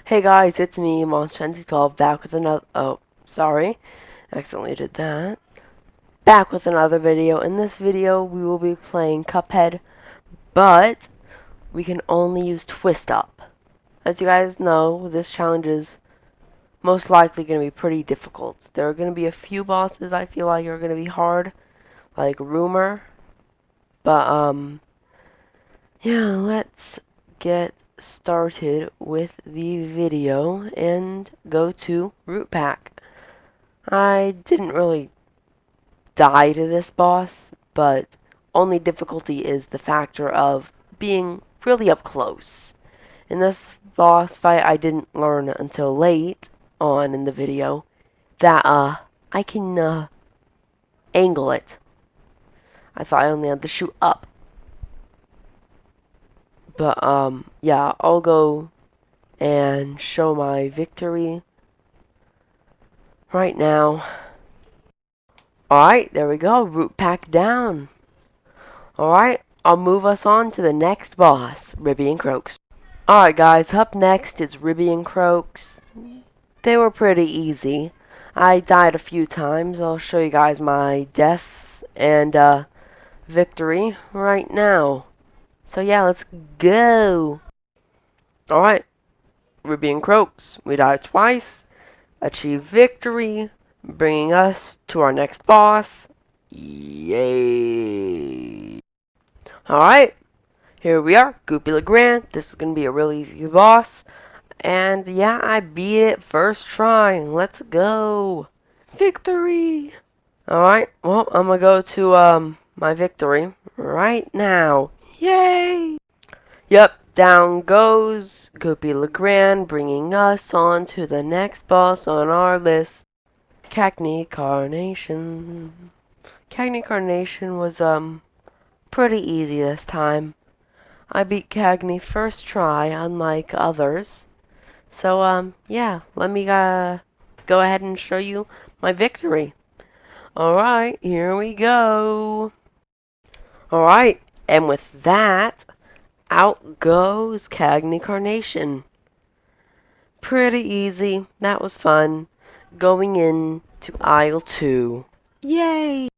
Hey guys, it's me, Monster2012, back with another. Oh, sorry, accidentally did that. Back with another video. In this video, we will be playing Cuphead, but we can only use Twist Up. As you guys know, this challenge is most likely going to be pretty difficult. There are going to be a few bosses I feel like are going to be hard, like Rumor, but yeah, let's get started with the video and go to Root Pack. I didn't really die to this boss, but only difficulty is the factor of being really up close. In this boss fight, I didn't learn until late on in the video that I can angle it. I thought I only had to shoot up. But yeah, I'll go and show my victory right now. Alright, there we go. Root Pack down. Alright, I'll move us on to the next boss, Ribby and Croaks. Alright guys, up next is Ribby and Croaks. They were pretty easy. I died a few times. I'll show you guys my deaths and victory right now. So yeah, let's go. Alright, Ribby and Croaks. We died twice. Achieve victory, bringing us to our next boss. Yay! Alright, here we are, Goopy LeGrand. This is going to be a really easy boss. And yeah, I beat it first try. Let's go! Victory! Alright, well, I'm going to go to my victory right now. Yay! Yep, down goes Goopy LeGrand, bringing us on to the next boss on our list. Cagney Carnation. Cagney Carnation was pretty easy this time. I beat Cagney first try, unlike others. So yeah, let me go ahead and show you my victory. Alright, here we go. Alright, and with that, out goes Cagney Carnation. Pretty easy, that was fun. Going in to aisle 2. Yay!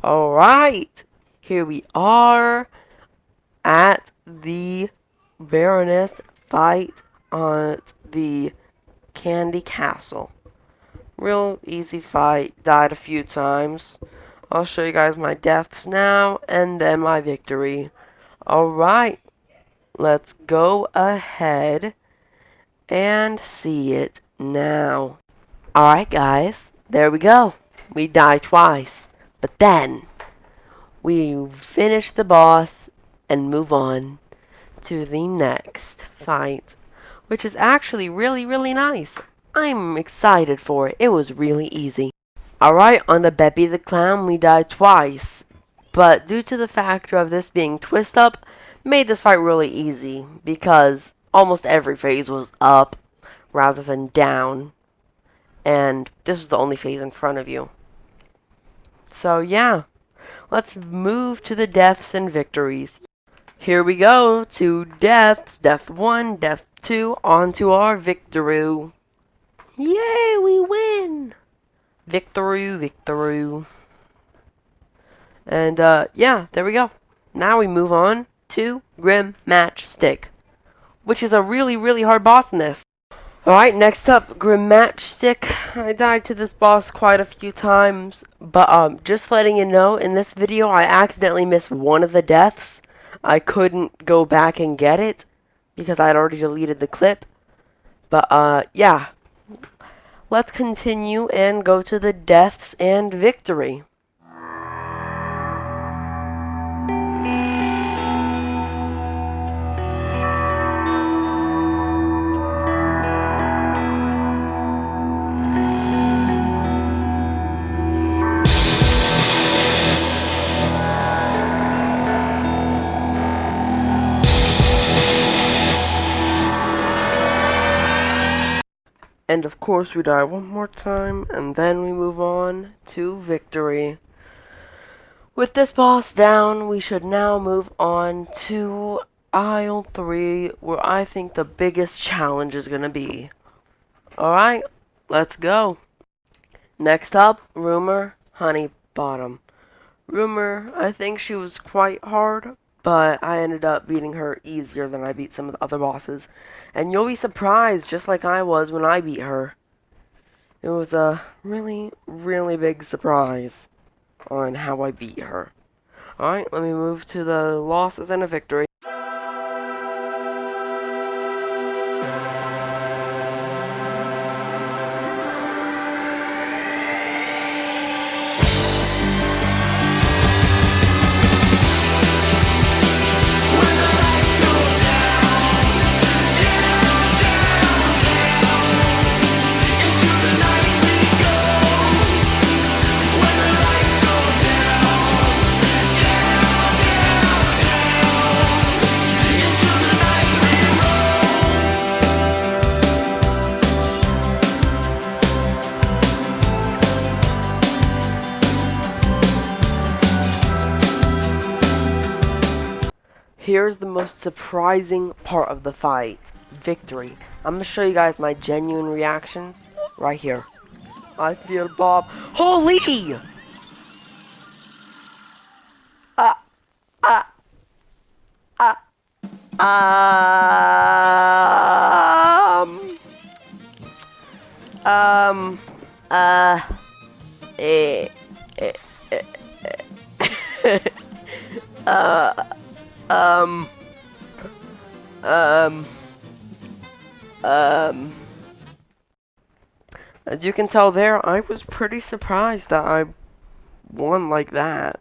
Alright, here we are at the Baroness fight on the Candy Castle. Real easy fight, died a few times. I'll show you guys my deaths now and then my victory. Alright, let's go ahead and see it now. Alright guys, there we go. We died twice, but then we finish the boss and move on to the next fight, which is actually really nice. I'm excited for it. It was really easy. Alright, on the Beppy the Clown, we died twice, but due to the factor of this being Twist Up, made this fight really easy because almost every phase was up rather than down, and this is the only phase in front of you. So yeah, let's move to the deaths and victories. Here we go to deaths. Death 1, death 2, on to our victory. Yay, we win! Victory. And yeah, there we go. Now we move on to Grim Matchstick, which is a really hard boss in this. Alright, next up, Grim Matchstick. I died to this boss quite a few times, but just letting you know, in this video I accidentally missed one of the deaths. I couldn't go back and get it because I had already deleted the clip. But yeah, let's continue and go to the deaths and victory. And of course we die one more time, and then we move on to victory. With this boss down, we should now move on to aisle 3, where I think the biggest challenge is going to be. Alright, let's go. Next up, Rumor Honeybottom. Rumor, I think she was quite hard, but I ended up beating her easier than I beat some of the other bosses. And you'll be surprised, just like I was when I beat her. It was a really, really big surprise on how I beat her. Alright, let me move to the losses and a victory. Here's the most surprising part of the fight. Victory. I'm gonna show you guys my genuine reaction right here. I feel Bob. Holy! Uh, uh, uh, um, um, uh, eh, eh, eh, uh, um, um, um, as you can tell there, I was pretty surprised that I won like that.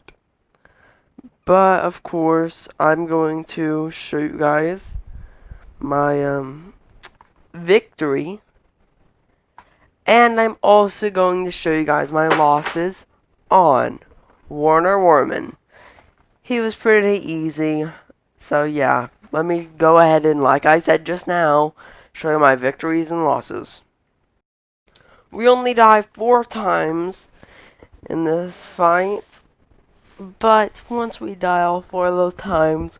But, of course, I'm going to show you guys my, victory. And I'm also going to show you guys my losses on Warner Warman. He was pretty easy. So, yeah, let me go ahead and, like I said just now, show you my victories and losses. We only die 4 times in this fight, but once we die all 4 of those times,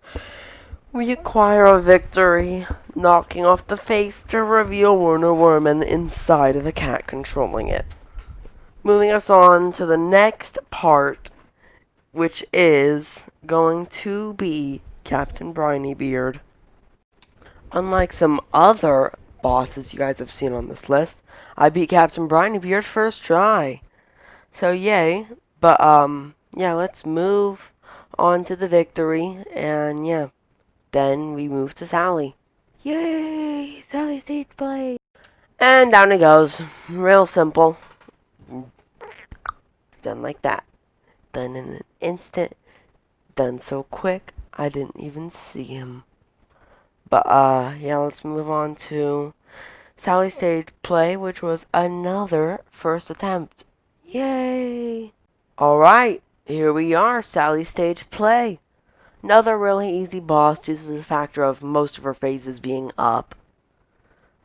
we acquire a victory, knocking off the face to reveal Warner Warman inside of the cat controlling it. Moving us on to the next part, which is going to be Captain Briny Beard. Unlike some other bosses you guys have seen on this list, I beat Captain Briny Beard first try. So yay. But yeah, let's move on to the victory, and yeah, then we move to Sally. Yay! Sally stage play. And down it goes. Real simple. Done like that. Done in an instant. Done so quick, I didn't even see him. But, yeah, let's move on to Sally stage play, which was another first attempt. Yay! Alright, here we are, Sally stage play. Another really easy boss due to the factor of most of her phases being up.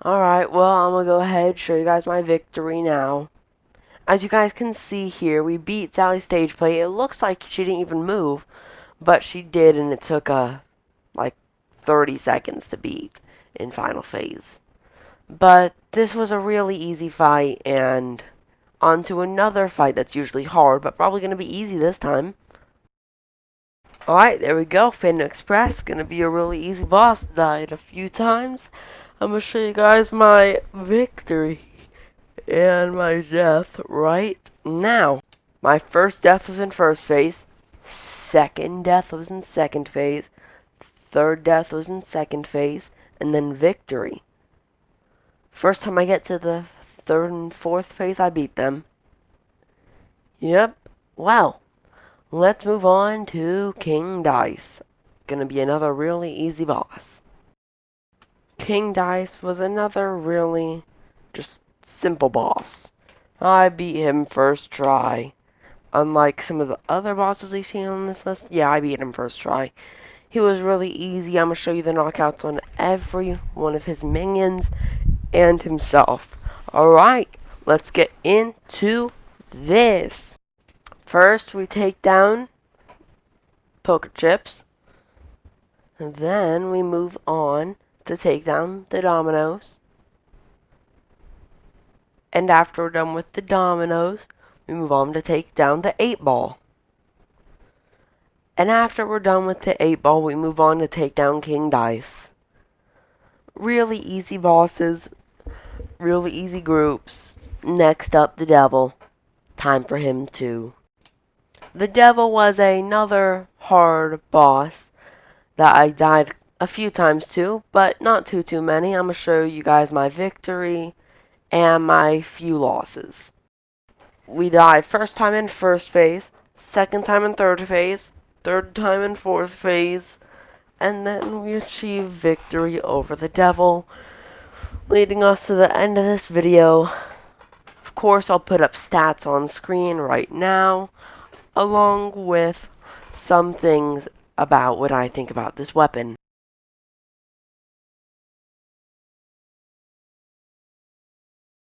Alright, well, I'm gonna go ahead and show you guys my victory now. As you guys can see here, we beat Sally's stage play. It looks like she didn't even move, but she did, and it took, like 30 seconds to beat in final phase. But this was a really easy fight, and on to another fight that's usually hard, but probably going to be easy this time. Alright, there we go. Phantom Express. Gonna be a really easy boss. Died a few times. I'm gonna show you guys my victory and my death right now. My first death was in first phase. Second death was in second phase. Third death was in second phase. And then victory. First time I get to the third and fourth phase, I beat them. Yep. Well. Let's move on to King Dice. Gonna be another really easy boss. King Dice was another really just simple boss. I beat him first try. Unlike some of the other bosses I've seen on this list, yeah, I beat him first try. He was really easy. I'm gonna show you the knockouts on every one of his minions and himself. Alright, let's get into this. First, we take down Poker Chips. Then we move on to take down the dominoes. And after we're done with the dominoes, we move on to take down the 8-ball. And after we're done with the 8-ball, we move on to take down King Dice. Really easy bosses, really easy groups. Next up, the Devil. Time for him too. The Devil was another hard boss that I died a few times to, but not too many. I'm going to show you guys my victory and my few losses. We died first time in first phase, second time in third phase, third time in fourth phase, and then we achieved victory over the Devil, leading us to the end of this video. Of course, I'll put up stats on screen right now, along with some things about what I think about this weapon.